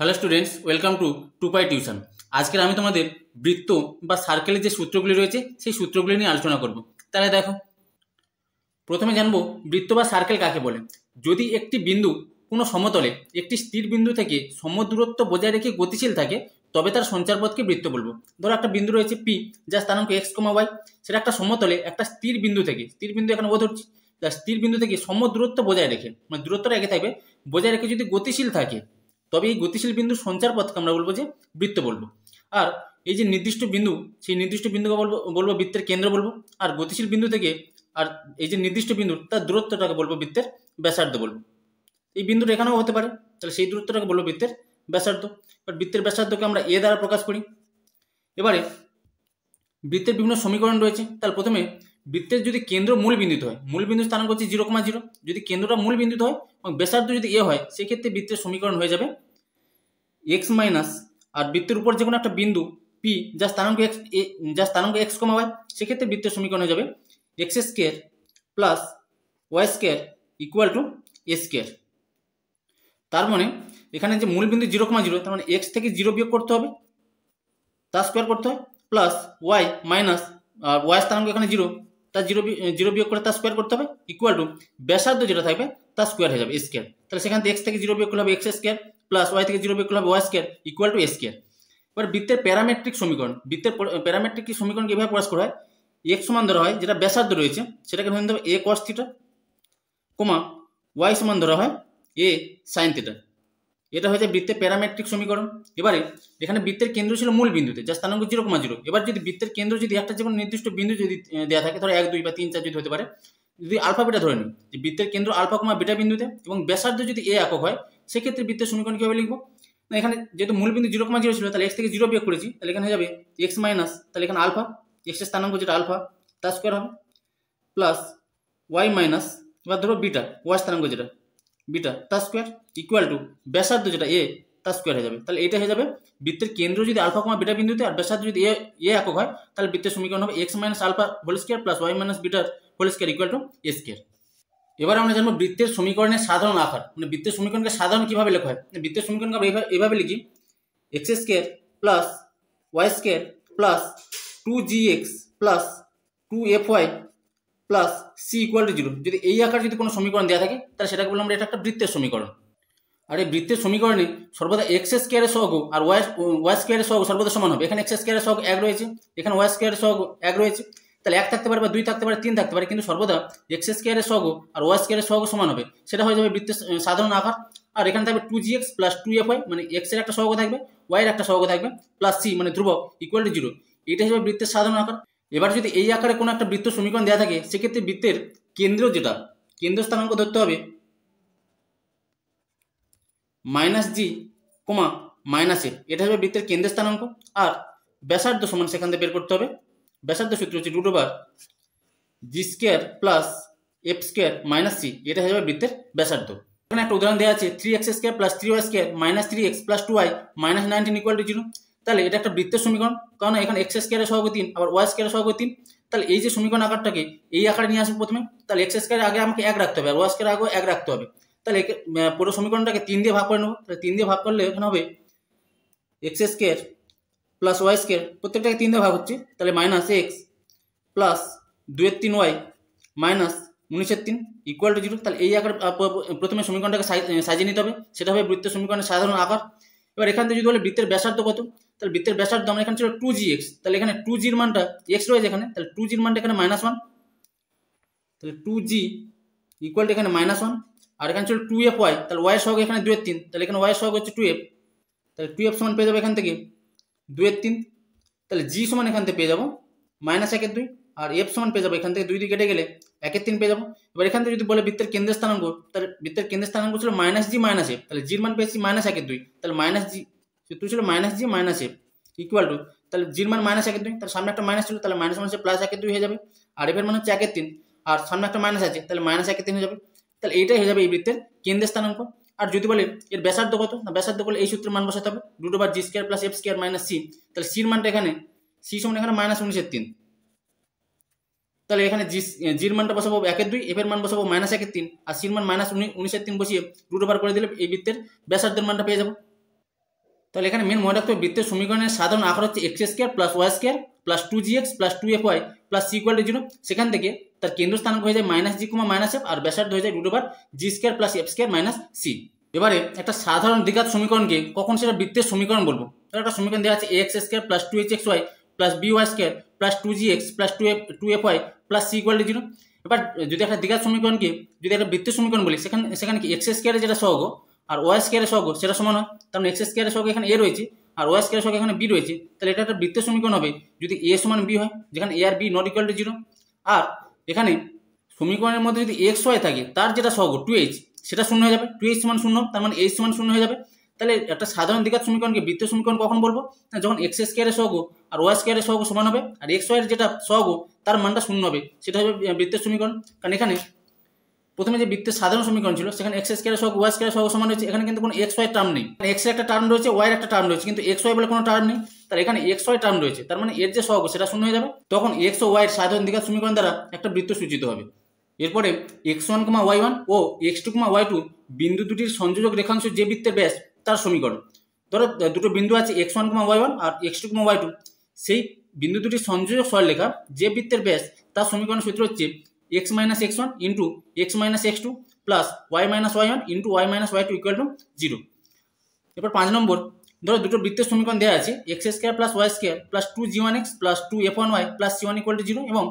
Hello students, welcome to Tupai tuition. আজকের আমি তোমাদের বৃত্ত বা সার্কেলের যে সূত্রগুলি রয়েছে সেই সূত্রগুলি নিয়ে আলোচনা করব। তাহলে দেখো, প্রথমে জানবো বৃত্ত বা সার্কেল কাকে বলে। যদি একটি বিন্দু কোনো সমতলে একটি স্থির বিন্দু থেকে সমদূরত্ব বজায় রেখে গতিশীল থাকে তবে তার সঞ্চারপথকে বৃত্ত বলবো। ধরো একটা বিন্দু রয়েছে পি, যার স্থানাঙ্ক এক্স কমা ওয়াই, সেটা একটা সমতলে একটা স্থির বিন্দু থেকে, স্থির বিন্দু এখানে ও ধরছি, স্থির বিন্দু থেকে সমদূরত্ব বজায় রেখে, মানে দূরত্বটা একে থাকবে, বজায় রেখে যদি গতিশীল থাকে তবে এই গতিশীল বিন্দুর সঞ্চার পথকে আমরা বলবো যে বৃত্ত বলবো। আর এই যে নির্দিষ্ট বিন্দু, সেই নির্দিষ্ট বিন্দুকে বলবো বৃত্তের কেন্দ্র বলবো। আর গতিশীল বিন্দু থেকে আর এই যে নির্দিষ্ট বিন্দু তার দূরত্বটাকে বলবো বৃত্তের ব্যাসার্ধ বলবো। এই বিন্দুটা এখানেও হতে পারে, তাহলে সেই দূরত্বটাকে বলবো বৃত্তের ব্যাসার্ধ। এবার বৃত্তের ব্যাসার্ধকে আমরা এ দ্বারা প্রকাশ করি। এবারে বৃত্তের বিভিন্ন সমীকরণ রয়েছে। তাহলে প্রথমে বৃত্তের যদি কেন্দ্র মূল বিন্দুতে হয়, মূল বিন্দু স্থানাঙ্ক হচ্ছে 0,0, যদি কেন্দ্রটা মূল বিন্দুতে হয় এবং ব্যাসার্ধ যদি এ হয়, সেক্ষেত্রে বৃত্তের সমীকরণ হয়ে যাবে এক্স মাইনাস, আর বৃত্তের উপর যে কোনো একটা বিন্দু পি যার স্থানাঙ্ক এক্স কমা ওয়াই, সেক্ষেত্রে বৃত্তের সমীকরণ হয়ে যাবে x square plus Y square equal to a square. তার মানে এখানে যে মূল বিন্দু 0,0, তার মানে এক্স থেকে 0 বিয়োগ করতে হবে, তার স্কোয়ার করতে হয়, প্লাস ওয়াই মাইনাস, আর ওয়াই স্থানাঙ্ক এখানে 0, তার 0 বিয়োগ করে তার স্কোয়ার করতে হবে, ইকুয়াল টু ব্যাসার্ধ যেটা থাকবে তার স্কোয়ার হয়ে যাবে স্কোয়ার। তাহলে সেখান থেকে এক্স থেকে 0 বিয়োগ করলে হবে এক্স স্কোয়ার, প্লাস ওয়াই থেকে 0 বিয়োগ করলে হবে y square equal to a square. এবার বৃত্তের প্যারামেট্রিক সমীকরণ, বৃত্তের প্যারামেট্রিক সমীকরণ কিভাবে প্রকাশ করা হয়, এক্স সমান ধরা হয় যেটা ব্যাসার্ধ রয়েছে সেটাকে ধরে নিতে হবে এ কস থিটা, কমা ওয়াই সমান ধরা হয় এ সাইন থিটা। এটা হয়ে যায় বৃত্তের প্যারামেট্রিক সমীকরণ। এবারে এখানে বৃত্তের কেন্দ্র ছিল মূল বিন্দুতে যার স্থানাঙ্ক 0,0। এবার যদি বৃত্তের কেন্দ্র যদি একটা যেমন নির্দিষ্ট বিন্দু যদি দেওয়া থাকে, ধরো 1, 2 বা 3, 4 যদি হতে পারে, যদি আলফা বিটা ধরে নিই যে বৃত্তের কেন্দ্র আলফা কমা বিটা বিন্দুতে এবং ব্যাসার্ধ যদি এ একক হয়, সেক্ষেত্রে বৃত্তের সমীকরণ কীভাবে লিখবো, না এখানে যেহেতু মূল বিন্দু 0,0 ছিল, তাহলে এক্স থেকে 0 বিয়োগ করেছি, তাহলে এখানে হয়ে যাবে এক্স মাইনাস, তাহলে এখানে আলফা, এক্সের স্থানাঙ্ক যেটা আলফা তার স্কোয়ার হবে, প্লাস ওয়াই মাইনাস, এবার ধরো বিটা, ওয়াই স্থানাঙ্ক যেটা বিটা তার স্কোয়ার ইকুয়াল টু ব্যাসার্ধ যেটা এ তার স্কোয়ার হয়ে যাবে। তাহলে এটা হয়ে যাবে বৃত্তের কেন্দ্র যদি আলফা কমা বিটা বিন্দুতে আর ব্যাসার্ধ যদি এ একক হয়, তাহলে বৃত্তের সমীকরণ হবে x minus alpha whole square plus y minus বিটার whole square equal to a square. এবার আমরা জানবো বৃত্তের সমীকরণের সাধারণ আকার, মানে বৃত্তের সমীকরণকে সাধারণ কিভাবে লেখা হয়। বৃত্তের সমীকরণকে আমরা এভাবে লিখি x square plus Y square plus 2gx plus 2fy plus c equal to 0। যদি এই আকার যদি কোনো সমীকরণ দেওয়া থাকে তাহলে সেটাকে বললাম আমরা এটা একটা বৃত্তের সমীকরণ। আর এই বৃত্তের সমীকরণে সর্বদা এক্স স্কোয়ারের সহগ আর ওয়াই স্কোয়ারের সহগ সর্বদা সমান হবে। এখানে এক্স স্কোয়ারের সহগ 1 রয়েছে, এখানে ওয়াই স্কোয়ারের সহগ 1 রয়েছে, তাহলে 1 থাকতে পারে বা 2 থাকতে পারে, 3 থাকতে পারে, কিন্তু সর্বদা এক্স স্কোয়ারের সহগ আর ওয়াই স্কোয়ারের সহগ সমান হবে। সেটা হয়ে যাবে বৃত্তের সাধারণ আকার। আর এখানে থাকবে 2gx প্লাস 2fy, মানে এক্স এর একটা সহগ থাকবে, ওয়াই এর একটা সহগ থাকবে, প্লাস সি মানে ধ্রুবক ইকুয়াল টু 0। এটা হিসেবে বৃত্তের সাধারণ আকার। এবার যদি এই আকারে কোনো একটা বৃত্ত সমীকরণ দেওয়া থাকে, সেক্ষেত্রে বৃত্তের কেন্দ্র যেটা কেন্দ্র স্থানাঙ্ক ধরতে হবে মাইনাস জি কমা মাইনাস এফ, এটা হবে বৃত্তের কেন্দ্রের স্থানাঙ্ক। আর ব্যাসার্ধ সমান সেখান থেকে বের করতে হবে, ব্যাসার্ধ সূত্র হচ্ছে root over G square plus F square minus C, এটা হয়ে যাবে বৃত্তের ব্যাসার্ধ। এখানে একটা উদাহরণ দেওয়া আছে 3x square plus 3y square minus 3x plus 2y minus 19 equal to 0। তাহলে এটা একটা বৃত্তের সমীকরণ, কারণ এখানে এক্স স্কোয়ারের সহগ 3 আবার ওয়াই স্কোয়ারের সহগ 3। তাহলে এই যে সমীকরণ আকারটাকে এই আকারে নিয়ে আসবো প্রথমে, তাহলে এক্স স্কোয়ারের আগে আমাকে 1 রাখতে হবে আর ওয়াই স্কোয়ারের আগে 1 রাখতে হবে। তাহলে পুরো সমীকরণটাকে 3 দিয়ে ভাগ করে নেবো। তাহলে 3 দিয়ে ভাগ করলে এখানে হবে X square plus Y square, প্রত্যেকটাকে 3 দিয়ে ভাগ হচ্ছে, তাহলে minus X plus 2/3y minus 19/3 equal to 0। তাহলে এই আকার প্রথমে সমীকরণটাকে সাজিয়ে নিতে হবে, সেটা হবে বৃত্তের সমীকরণের সাধারণ আকার। এবার এখান থেকে যদি বলে বৃত্তের ব্যাসার্ধ কত, তাহলে বৃত্তের ব্যাসার্ধ আমরা এখানে ছিল 2gx, তাহলে এখানে 2gর মানটা এক্স রয়েছে এখানে, তাহলে 2gর মানটা এখানে -1, তাহলে 2g ইকুয়াল টু এখানে -1। আর এখানে ছিল 2fy, তাহলে y এর সহগ এখানে 2/3, তাহলে এখানে y এর সহগ হচ্ছে 2f, তাহলে 2f সমান পেয়ে যাবো এখান থেকে 2/3, তাহলে g সমান এখান থেকে পেয়ে যাবো -1/2, আর f সমান পেয়ে যাবো এখান থেকে 2 দিয়ে কেটে গেলে 1/3 পেয়ে যাবো। এবার এখান থেকে যদি বলে বৃত্তের কেন্দ্রের স্থানাঙ্ক, তাহলে বৃত্তের কেন্দ্রের স্থানাঙ্ক ছিল -g - f, তাহলে জির মান পেয়েছি -1/2, তাহলে -g সূত্র ছিল -g - f ইকুয়াল টু, তাহলে জির মান -1/2, তাহলে সামনে একটা মাইনাস ছিল, তাহলে মাইনাস মানে +1/2 হয়ে যাবে, আর এফ এর মান হচ্ছে 1/3, আর সামনে একটা মাইনাস আছে, তাহলে -1/3 হয়ে যাবে। তাহলে এইটাই হয়ে যাবে এই বৃত্তের কেন্দ্রের স্থানাঙ্ক। আর যদি বলে এর ব্যাসার্ধ কত, না ব্যাসার্ধ বলে এই সূত্রের মান বসাতে হবে root over G square plus F square minus C. তাহলে সির মানটা এখানে সি সমান এখানে -19/3, তাহলে এখানে জির মানটা বসাবো 1/2, এফ এর মান বসাবো -1/3, আর সির মান -19/3 বসিয়ে রুট ওভার করে দিলে এই বৃত্তের ব্যাসার্ধের মানটা পেয়ে যাবো। তাহলে এখানে মেন মনে রাখতে হবে বৃত্তের সমীকরণের সাধারণ আকার হচ্ছে x square plus Y square plus 2gx plus 2fy plus c = 0। সেখান থেকে তার কেন্দ্র স্থানাঙ্ক হয়ে যায় -g, -f আর ব্যাসার্ধ হয়ে যায় √g square plus f square minus c। এবারে একটা সাধারণ দ্বিঘাত সমীকরণকে কখন সেটা বৃত্তের সমীকরণ বলবো? তাহলে একটা সমীকরণ দেওয়া আছে ax square plus 2hxy plus by square plus 2gx plus 2fy plus c = 0। এবার যদি একটা দ্বিঘাত সমীকরণকে যদি একটা বৃত্তের সমীকরণ বলি, সেখানে কি এক্স স্কোয়ারের যেটা সহগ আর ওয়াই স্কোয়ারের সহগ সেটা সমান হয়। কারণ এক্স স্কোয়ারের সহগ এখানে এ রয়েছে আর ওয়াই স্কোয়ারের সহগ এখানে বি রয়েছে, তাহলে এটা একটা বৃত্তের সমীকরণ হবে যদি এ সমান বি হয়, যেখানে এ আর বি নট ইকুয়াল টু 0। আর এখানে সমীকরণের মধ্যে যদি এক্স ওয়াই থাকে তার যেটা সহগ 2h সেটা শূন্য হয়ে যাবে, 2h সমান 0, তার মানে h সমান 0 হয়ে যাবে। তাহলে একটা সাধারণ দ্বিঘাত সমীকরণকে বৃত্তীয় সমীকরণ কখন বলবো? যখন এক্স স্কোয়ারের সহগ আর ওয়াই স্কোয়ারের সহগ সমান হবে আর এক্স ওয়াইয়ের যেটা সহগ তার মানটা 0 হবে, সেটা হবে বৃত্তের সমীকরণ। কারণ এখানে প্রথমে যে বৃত্তের সাধারণ সমীকরণ ছিল সেখানে এক্স স্কোয়ারের সহগ ওয়াই স্কোয়ারের সহগ সমান হয়েছে, এখানে কিন্তু কোনো এক্স ওয়াই টার্ম নেই। এক্স এর একটা টার্ম রয়েছে, ওয়াই এর একটা টার্ম রয়েছে, কিন্তু এক্স ওয়াই বলে কোনো টার্ম নেই। তাহলে এখানে এক্স ওয়াই টার্ম রয়েছে, তার মানে এর যে সহগ সেটা 0 হয়ে যাবে। তখন এক্স ও ওয়াই এর সাধারণ দ্বিঘাত সমীকরণ দ্বারা একটা বৃত্ত সূচিত হবে। এরপরে x1, y1 ও x2, y2 বিন্দু দুটির সংযোজক রেখাংশ যে বৃত্তের ব্যাস তার সমীকরণ। ধরো দুটো বিন্দু আছে x1, y1 আর x2, y2, সেই বিন্দু দুটির সংযোজক সরলরেখা যে বৃত্তের ব্যাস তার সমীকরণ সূত্র হচ্ছে x - x1 into x - x2 plus y - y1 into y - y2 equal to 0। এরপর 5 নম্বর, ধরো দুটো বৃত্তের সমীকরণ দেওয়া আছে x square plus Y square plus 2g1x plus 2f1y plus c1 equal to 0 এবং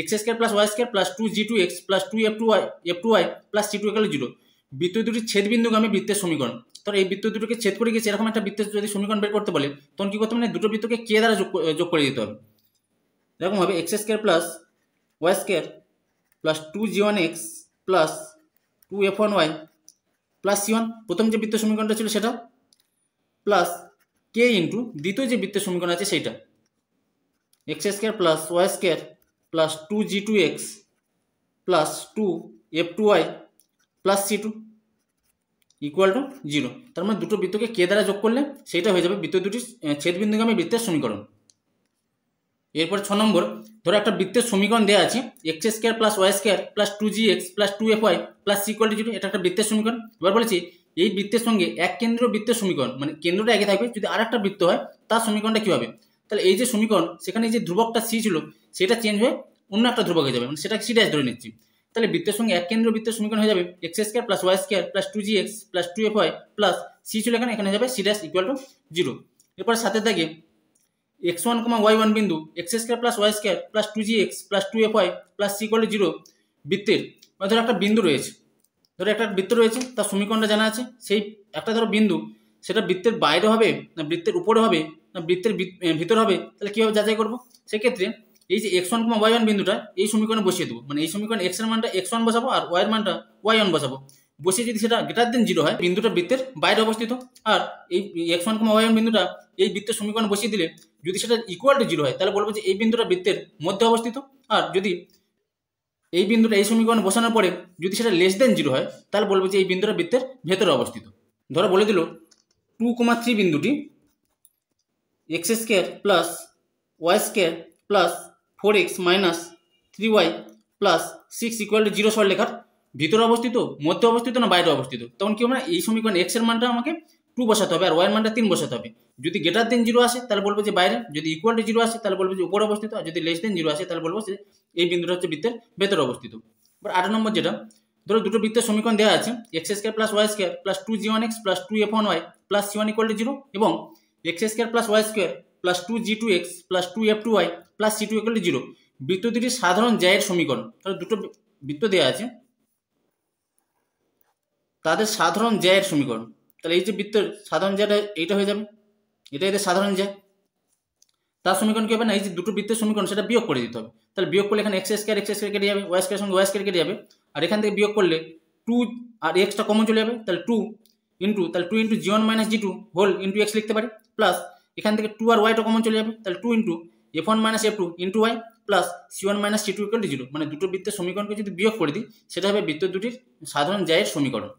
x square plus Y square plus 2g2x plus 2f2y plus c2 equal to 0। বৃত্ত দুটির ছেদবিন্দুগামী বৃত্তের সমীকরণ। তো এই বৃত্ত দুটোকে ছেদ করে গেছে এরকম একটা বৃত্তের যদি সমীকরণ বের করতে বলে তখন কি করতে হবে? দুটো বৃত্তকে কে দ্বারা যোগ করে দিতে হবে। এরকম হবে x square plus Y square plus 2g1x plus 2f1y plus c1, প্রথম যে বৃত্তের সমীকরণটা ছিল সেটা, প্লাস কে ইন্টু দ্বিতীয় যে বৃত্তের সমীকরণ আছে সেইটা, x square plus Y square plus 2g2x plus 2f2y plus c2 equal to 0। তার মানে দুটো বৃত্তকে কে দ্বারা যোগ করলে সেইটা হয়ে যাবে বৃত্ত দুটির ছেদবিন্দুগামী বৃত্তের সমীকরণ। এরপর 6 নম্বর, ধরো একটা বৃত্তের সমীকরণ দেওয়া আছে x square plus Y square plus 2gx plus 2fy plus c equal to 0। এটা একটা বৃত্তের সমীকরণ। এবার বলেছি এই বৃত্তের সঙ্গে এক কেন্দ্রীয় বৃত্তের সমীকরণ, মানে কেন্দ্রটা একই থাকবে, যদি আর একটা বৃত্ত হয় তার সমীকরণটা কী হবে? তাহলে এই যে সমীকরণ সেখানে যে ধ্রুবকটা c ছিল সেটা চেঞ্জ হয়ে অন্য একটা ধ্রুবক হয়ে যাবে, মানে সেটা c ড্যাশ ধরে নিচ্ছি। তাহলে বৃত্তের সঙ্গে এক কেন্দ্রীয় বৃত্তের সমীকরণ হয়ে যাবে x square plus Y square plus 2gx plus 2fy plus c ছিল এখানে যাবে c ড্যাশ ইকুয়াল টু 0। এরপর সাথে থাকে x1, y1 বিন্দু x square plus Y square plus 2gx plus 2fy plus c equal to 0 বৃত্তের, ধরো একটা বিন্দু রয়েছে, ধরো একটা বৃত্ত রয়েছে তার সমীকরণটা জানা আছে। সেই একটা ধরো বিন্দু, সেটা বৃত্তের বাইরে হবে না বৃত্তের উপরে হবে না বৃত্তের ভিতর হবে, তাহলে কীভাবে যাচাই করবো? সেক্ষেত্রে এই যে x1, y1 বিন্দুটা এই সমীকরণে বসিয়ে দেবো, মানে এই সমীকরণ x এর মানটা x1 বসাবো আর y এর মানটা y1 বসাবো। বসিয়ে যদি সেটা গ্রেটার দেন 0 হয়, বিন্দুটা বৃত্তের বাইরে অবস্থিত। আর এই x1, y1 বিন্দুটা এই বৃত্তের সমীকরণ বসিয়ে দিলে যদি সেটা ইকুয়াল টু 0 হয় তাহলে বলবো যে এই বিন্দুটা বৃত্তের মধ্যে অবস্থিত। আর যদি এই বিন্দুটা এই সমীকরণ বসানোর পরে যদি সেটা লেস দেন 0 হয় তাহলে বলবো যে এই বিন্দুটা বৃত্তের ভেতরে অবস্থিত। ধরো বলে দিল 2, 3 বিন্দুটি x square plus Y square plus 4x minus 3y plus 6 equal to 0 সরলরেখার ভিতরে অবস্থিত, মধ্যে অবস্থিত না বাইরে অবস্থিত। তখন কি হবে না, এই সমীকরণ x এর মানটা আমাকে 2 বসাতে হবে আর y এর মানটা 3 বসাতে হবে। যদি গ্রেটার দেন 0 আসে তাহলে বলবো যে বাইরে, যদি ইকুয়াল টু 0 আসে তাহলে বলবো যে উপরে অবস্থিত, আর যদি লেস দেন 0 আসে তাহলে বলবো যে এই বিন্দুটা হচ্ছে বৃত্তের ভেতরে অবস্থিত। এবার 8 নম্বর যেটা, ধরো দুটো বৃত্তের সমীকরণ দেওয়া আছে x square plus Y square plus 2g1x plus 2f1y plus c1 equal to 0 এবং x square plus Y square plus 2g2x plus 2f2y plus c2 equal to 0 বৃত্ত দুটির সাধারণ জ্যায়ের সমীকরণ। তাহলে দুটো বৃত্ত দেওয়া আছে তাদের সাধারণ জ্যায়ের সমীকরণ। তাহলে এই যে বৃত্তের সাধারণ জ্যাটা এইটা হয়ে যাবে, এটা এদের সাধারণ জ্যা। তার সমীকরণ কি হবে না, এই যে দুটো বৃত্তের সমীকরণ সেটা বিয়োগ করে দিতে হবে। তাহলে বিয়োগ করলে এখানে x স্কোয়ার কেটে যাবে, ওয়াই স্কোয়ার সঙ্গে ওয়াই স্কোয়ার কেটে যাবে, আর এখান থেকে বিয়োগ করলে 2 আর এক্সটা কমন চলে যাবে, তাহলে 2 into g1 minus g2 whole into x লিখতে পারি, প্লাস এখান থেকে 2 আর ওয়াইটা কমন চলে যাবে, তাহলে 2 into f1 minus f2 into y plus c1 minus c2 equal to 0। মানে দুটো বৃত্তের সমীকরণকে যদি বিয়োগ করে দিই সেটা হবে বৃত্ত দুটির সাধারণ জ্যায়ের সমীকরণ।